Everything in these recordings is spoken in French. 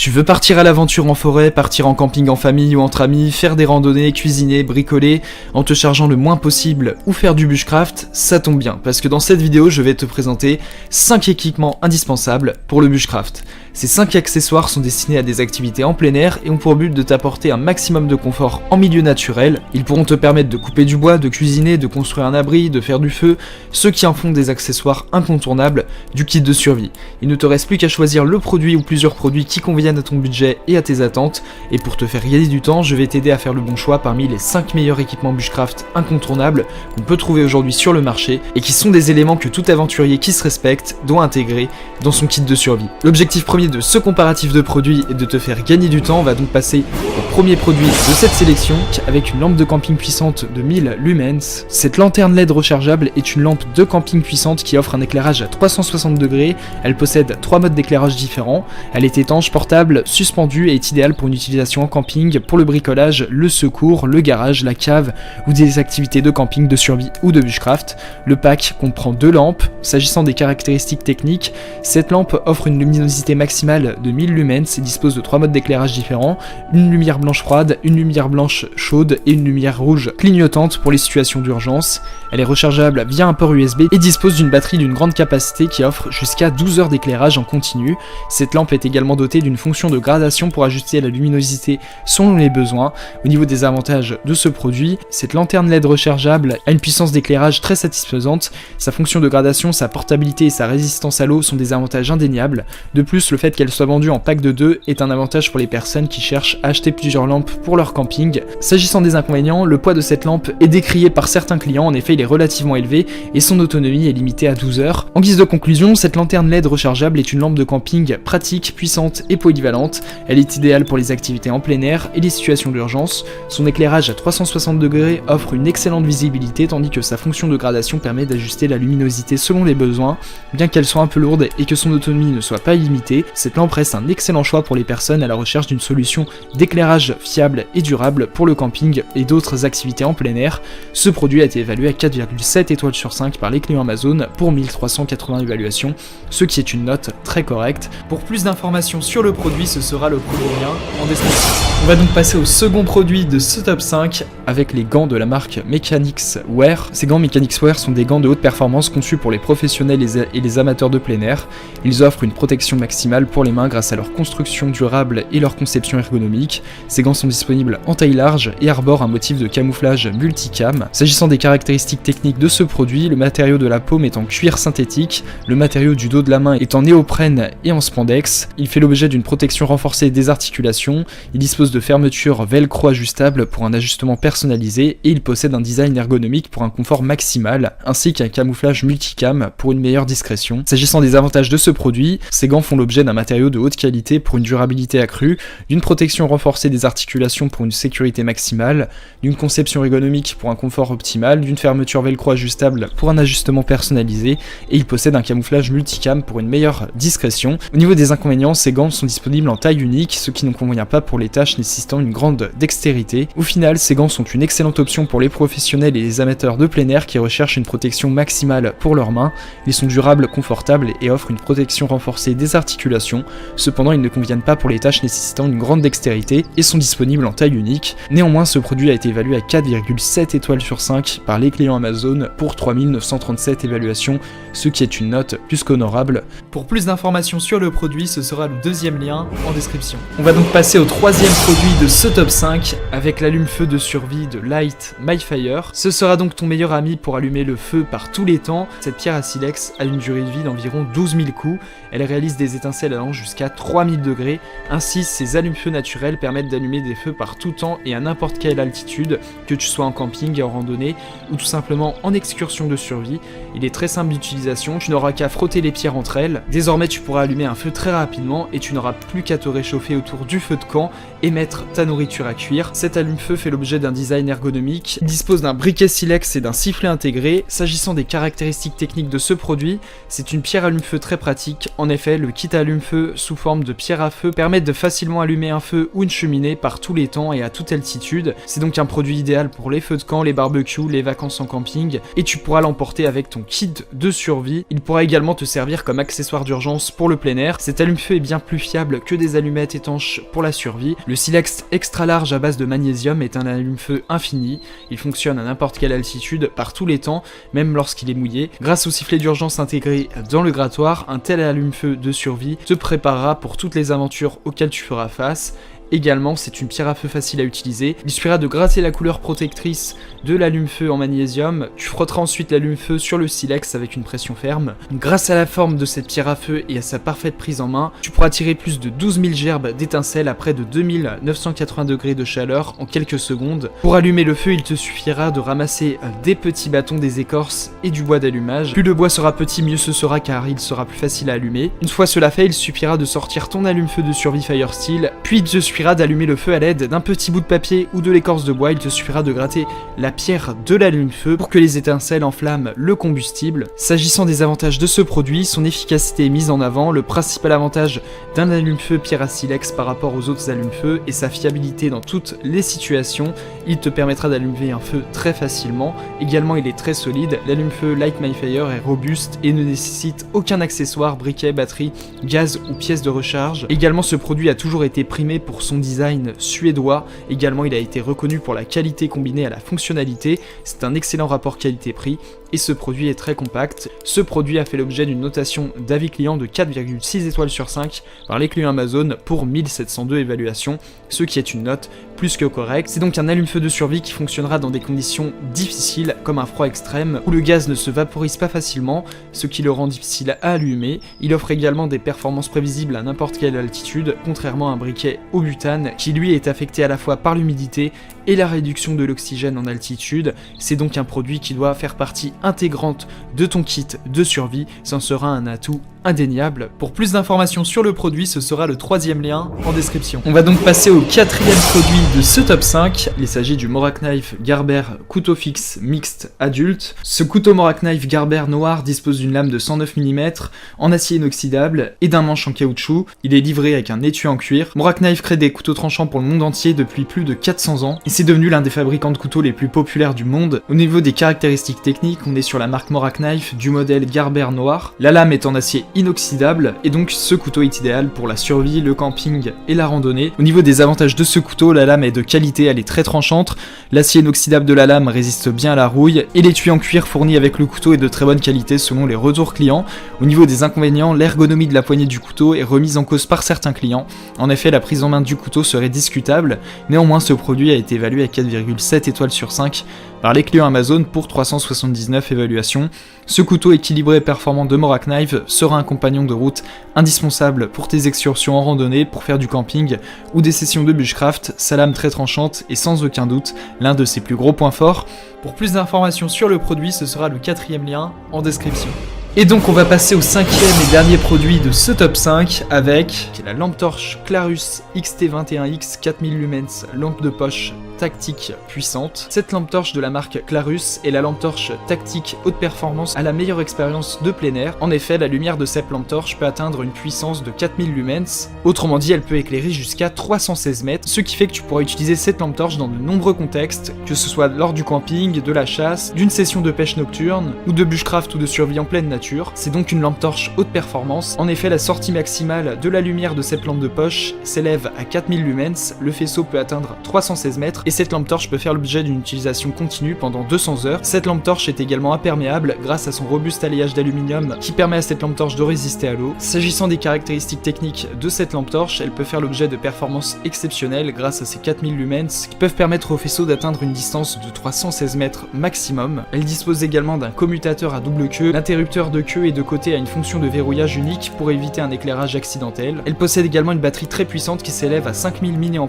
Tu veux partir à l'aventure en forêt, partir en camping en famille ou entre amis, faire des randonnées, cuisiner, bricoler, en te chargeant le moins possible ou faire du bushcraft, ça tombe bien, parce que dans cette vidéo, je vais te présenter 5 équipements indispensables pour le bushcraft. Ces 5 accessoires sont destinés à des activités en plein air et ont pour but de t'apporter un maximum de confort en milieu naturel. Ils pourront te permettre de couper du bois, de cuisiner, de construire un abri, de faire du feu, ce qui en font des accessoires incontournables du kit de survie. Il ne te reste plus qu'à choisir le produit ou plusieurs produits qui conviennent à ton budget et à tes attentes, et pour te faire gagner du temps, je vais t'aider à faire le bon choix parmi les 5 meilleurs équipements bushcraft incontournables qu'on peut trouver aujourd'hui sur le marché et qui sont des éléments que tout aventurier qui se respecte doit intégrer dans son kit de survie. L'objectif premier de ce comparatif de produits est de te faire gagner du temps. On va donc passer au premier produit de cette sélection avec une lampe de camping puissante de 1000 lumens. Cette lanterne LED rechargeable est une lampe de camping puissante qui offre un éclairage à 360 degrés. Elle possède 3 modes d'éclairage différents. Elle est étanche, portable, suspendue et est idéale pour une utilisation en camping, pour le bricolage, le secours, le garage, la cave ou des activités de camping, de survie ou de bushcraft. Le pack comprend 2 lampes. S'agissant des caractéristiques techniques, cette lampe offre une luminosité maximale de 1000 lumens et dispose de 3 modes d'éclairage différents, une lumière blanche froide, une lumière blanche chaude et une lumière rouge clignotante pour les situations d'urgence. Elle est rechargeable via un port USB et dispose d'une batterie d'une grande capacité qui offre jusqu'à 12 heures d'éclairage en continu. Cette lampe est également dotée d'une fonction de gradation pour ajuster la luminosité selon les besoins. Au niveau des avantages de ce produit, cette lanterne LED rechargeable a une puissance d'éclairage très satisfaisante. Sa fonction de gradation, sa portabilité et sa résistance à l'eau sont des avantages indéniables. De plus, le fait qu'elle soit vendue en pack de 2 est un avantage pour les personnes qui cherchent à acheter plusieurs lampes pour leur camping. S'agissant des inconvénients, le poids de cette lampe est décrié par certains clients. En effet, il est relativement élevé et son autonomie est limitée à 12 heures. En guise de conclusion, cette lanterne LED rechargeable est une lampe de camping pratique, puissante et polyvalente. Elle est idéale pour les activités en plein air et les situations d'urgence. Son éclairage à 360 degrés offre une excellente visibilité, tandis que sa fonction de gradation permet d'ajuster la luminosité selon les besoins. Bien qu'elle soit un peu lourde et que son autonomie ne soit pas illimitée, cette lampe reste un excellent choix pour les personnes à la recherche d'une solution d'éclairage fiable et durable pour le camping et d'autres activités en plein air. Ce produit a été évalué à 4,7 étoiles sur 5 par les clients Amazon pour 1380 évaluations, ce qui est une note très correcte. Pour plus d'informations sur le produit, ce sera le premier lien en description. On va donc passer au second produit de ce top 5 avec les gants de la marque Mechanics Wear. Ces gants Mechanics Wear sont des gants de haute performance conçus pour les professionnels et les amateurs de plein air. Ils offrent une protection maximale pour les mains grâce à leur construction durable et leur conception ergonomique. Ces gants sont disponibles en taille large et arborent un motif de camouflage multicam. S'agissant des caractéristiques techniques de ce produit, le matériau de la paume est en cuir synthétique, le matériau du dos de la main est en néoprène et en spandex. Il fait l'objet d'une protection renforcée des articulations. Il dispose de fermetures velcro ajustables pour un ajustement personnalisé et il possède un design ergonomique pour un confort maximal, ainsi qu'un camouflage multicam pour une meilleure discrétion. S'agissant des avantages de ce produit, ces gants font l'objet d'un matériau de haute qualité pour une durabilité accrue, d'une protection renforcée des articulations pour une sécurité maximale, d'une conception ergonomique pour un confort optimal, d'une fermeture velcro ajustable pour un ajustement personnalisé, et il possède un camouflage multicam pour une meilleure discrétion. Au niveau des inconvénients, ces gants sont disponibles en taille unique, ce qui ne convient pas pour les tâches nécessitant une grande dextérité. Au final, ces gants sont une excellente option pour les professionnels et les amateurs de plein air qui recherchent une protection maximale pour leurs mains. Ils sont durables, confortables et offrent une protection renforcée des articulations. Cependant, ils ne conviennent pas pour les tâches nécessitant une grande dextérité et sont disponibles en taille unique. Néanmoins, ce produit a été évalué à 4,7 étoiles sur 5 par les clients Amazon pour 3937 évaluations, ce qui est une note plus qu'honorable. Pour plus d'informations sur le produit, ce sera le deuxième lien en description. On va donc passer au troisième produit de ce top 5 avec l'allume-feu de survie de Light My Fire. Ce sera donc ton meilleur ami pour allumer le feu par tous les temps. Cette pierre à silex a une durée de vie d'environ 12 000 coups. Elle réalise des étincelles allant jusqu'à 3000 degrés. Ainsi, ces allumes-feu naturels permettent d'allumer des feux par tout temps et à n'importe quelle altitude, que tu sois en camping, en randonnée ou tout simplement en excursion de survie. Il est très simple d'utilisation, tu n'auras qu'à frotter les pierres entre elles. Désormais, tu pourras allumer un feu très rapidement et tu n'auras plus qu'à te réchauffer autour du feu de camp et mettre ta nourriture à cuire. Cet allume-feu fait l'objet d'un design ergonomique. Il dispose d'un briquet silex et d'un sifflet intégré. S'agissant des caractéristiques techniques de ce produit, c'est une pierre allume-feu très pratique. En effet, le kit allume allume-feu sous forme de pierre à feu permettent de facilement allumer un feu ou une cheminée par tous les temps et à toute altitude. C'est donc un produit idéal pour les feux de camp, les barbecues, les vacances en camping, et tu pourras l'emporter avec ton kit de survie. Il pourra également te servir comme accessoire d'urgence pour le plein air. Cet allume-feu est bien plus fiable que des allumettes étanches pour la survie. Le silex extra large à base de magnésium est un allume-feu infini. Il fonctionne à n'importe quelle altitude, par tous les temps, même lorsqu'il est mouillé. Grâce au sifflet d'urgence intégré dans le grattoir, un tel allume-feu de survie te préparera pour toutes les aventures auxquelles tu feras face. Également, c'est une pierre à feu facile à utiliser. Il suffira de gratter la couleur protectrice de l'allume-feu en magnésium. Tu frotteras ensuite l'allume-feu sur le silex avec une pression ferme. Grâce à la forme de cette pierre à feu et à sa parfaite prise en main, tu pourras tirer plus de 12 000 gerbes d'étincelles à près de 2980 degrés de chaleur en quelques secondes. Pour allumer le feu, il te suffira de ramasser des petits bâtons, des écorces et du bois d'allumage. Plus le bois sera petit, mieux ce sera car il sera plus facile à allumer. Une fois cela fait, il suffira de sortir ton allume-feu de survie Firesteel, puis il te suffira d'allumer le feu à l'aide d'un petit bout de papier ou de l'écorce de bois. Il te suffira de gratter la pierre de l'allume-feu pour que les étincelles enflamment le combustible. S'agissant des avantages de ce produit, son efficacité est mise en avant. Le principal avantage d'un allume-feu pierre à silex par rapport aux autres allume-feu est sa fiabilité dans toutes les situations. Il te permettra d'allumer un feu très facilement. Également, il est très solide. L'allume-feu Light My Fire est robuste et ne nécessite aucun accessoire, briquet, batterie, gaz ou pièce de recharge. Également, ce produit a toujours été primé pour son design suédois. Également, il a été reconnu pour la qualité combinée à la fonctionnalité. C'est un excellent rapport qualité-prix et ce produit est très compact. Ce produit a fait l'objet d'une notation d'avis client de 4,6 étoiles sur 5 par les clients Amazon pour 1702 évaluations, ce qui est une note plus que correcte. C'est donc un allume-feu de survie qui fonctionnera dans des conditions difficiles comme un froid extrême où le gaz ne se vaporise pas facilement, ce qui le rend difficile à allumer. Il offre également des performances prévisibles à n'importe quelle altitude, contrairement à un briquet au butane qui lui est affecté à la fois par l'humidité et la réduction de l'oxygène en altitude. C'est donc un produit qui doit faire partie intégrante de ton kit de survie, ça en sera un atout indéniable. Pour plus d'informations sur le produit, ce sera le 3e lien en description. On va donc passer au 4e produit de ce top 5. Il s'agit du Morak Knife Gerber couteau fixe mixte adulte. Ce couteau Morak Knife Gerber noir dispose d'une lame de 109 mm en acier inoxydable et d'un manche en caoutchouc. Il est livré avec un étui en cuir. Morak Knife crée des couteaux tranchants pour le monde entier depuis plus de 400 ans et c'est devenu l'un des fabricants de couteaux les plus populaires du monde. Au niveau des caractéristiques techniques, on est sur la marque Morak Knife du modèle Gerber noir. La lame est en acier inoxydable et donc ce couteau est idéal pour la survie, le camping et la randonnée. Au niveau des avantages de ce couteau, la lame est de qualité, elle est très tranchante, l'acier inoxydable de la lame résiste bien à la rouille et l'étui en cuir fourni avec le couteau est de très bonne qualité selon les retours clients. Au niveau des inconvénients, l'ergonomie de la poignée du couteau est remise en cause par certains clients. En effet, la prise en main du couteau serait discutable, néanmoins ce produit a été évalué à 4,7 étoiles sur 5 par les clients Amazon pour 379 évaluations. Ce couteau équilibré et performant de Morak Knife sera un compagnon de route indispensable pour tes excursions en randonnée, pour faire du camping ou des sessions de bushcraft. Sa lame très tranchante est sans aucun doute l'un de ses plus gros points forts. Pour plus d'informations sur le produit, ce sera le 4e lien en description. Et donc on va passer au 5e et dernier produit de ce top 5 avec la lampe torche Clarus XT21X 4000 lumens, lampe de poche tactique puissante. Cette lampe torche de la marque Clarus est la lampe torche tactique haute performance à la meilleure expérience de plein air. En effet, la lumière de cette lampe torche peut atteindre une puissance de 4000 lumens, autrement dit elle peut éclairer jusqu'à 316 mètres, ce qui fait que tu pourras utiliser cette lampe torche dans de nombreux contextes, que ce soit lors du camping, de la chasse, d'une session de pêche nocturne, ou de bushcraft ou de survie en pleine nature. C'est donc une lampe torche haute performance. En effet, la sortie maximale de la lumière de cette lampe de poche s'élève à 4000 lumens, le faisceau peut atteindre 316 mètres, et cette lampe torche peut faire l'objet d'une utilisation continue pendant 200 heures. Cette lampe torche est également imperméable grâce à son robuste alliage d'aluminium qui permet à cette lampe torche de résister à l'eau. S'agissant des caractéristiques techniques de cette lampe torche, elle peut faire l'objet de performances exceptionnelles grâce à ses 4000 lumens qui peuvent permettre au faisceau d'atteindre une distance de 316 mètres maximum. Elle dispose également d'un commutateur à double queue. L'interrupteur de queue et de côté a une fonction de verrouillage unique pour éviter un éclairage accidentel. Elle possède également une batterie très puissante qui s'élève à 5000 mAh,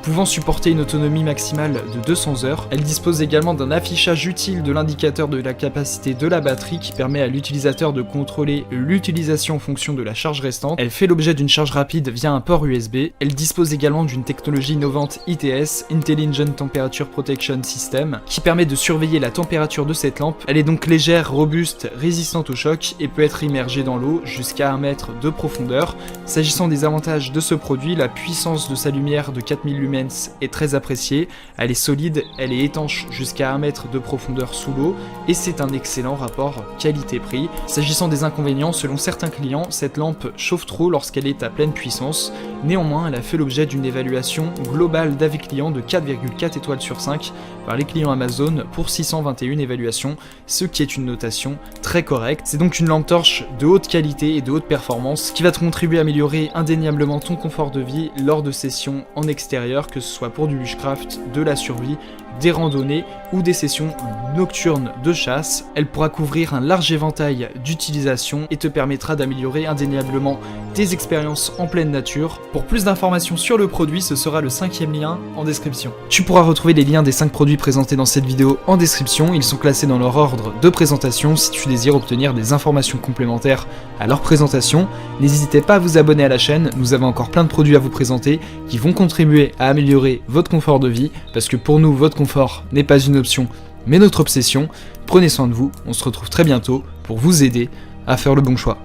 pouvant supporter une autonomie maximale maximale de 200 heures. Elle dispose également d'un affichage utile de l'indicateur de la capacité de la batterie qui permet à l'utilisateur de contrôler l'utilisation en fonction de la charge restante. Elle fait l'objet d'une charge rapide via un port USB. Elle dispose également d'une technologie innovante ITS, Intelligent Temperature Protection System, qui permet de surveiller la température de cette lampe. Elle est donc légère, robuste, résistante au choc et peut être immergée dans l'eau jusqu'à 1 mètre de profondeur. S'agissant des avantages de ce produit, la puissance de sa lumière de 4000 lumens est très appréciée. Elle est solide, elle est étanche jusqu'à 1 mètre de profondeur sous l'eau et c'est un excellent rapport qualité-prix. S'agissant des inconvénients, selon certains clients, cette lampe chauffe trop lorsqu'elle est à pleine puissance. Néanmoins, elle a fait l'objet d'une évaluation globale d'avis clients de 4,4 étoiles sur 5 par les clients Amazon pour 621 évaluations, ce qui est une notation très correcte. C'est donc une lampe torche de haute qualité et de haute performance qui va te contribuer à améliorer indéniablement ton confort de vie lors de sessions en extérieur, que ce soit pour du bushcraft, de la survie, des randonnées ou des sessions nocturnes de chasse. Elle pourra couvrir un large éventail d'utilisation et te permettra d'améliorer indéniablement tes expériences en pleine nature. Pour plus d'informations sur le produit, ce sera le 5e lien en description. Tu pourras retrouver les liens des 5 produits présentés dans cette vidéo en description. Ils sont classés dans leur ordre de présentation si tu désires obtenir des informations complémentaires à leur présentation. N'hésitez pas à vous abonner à la chaîne, nous avons encore plein de produits à vous présenter qui vont contribuer à améliorer votre confort de vie, parce que pour nous, votre confort n'est pas une option, mais notre obsession. Prenez soin de vous, on se retrouve très bientôt pour vous aider à faire le bon choix.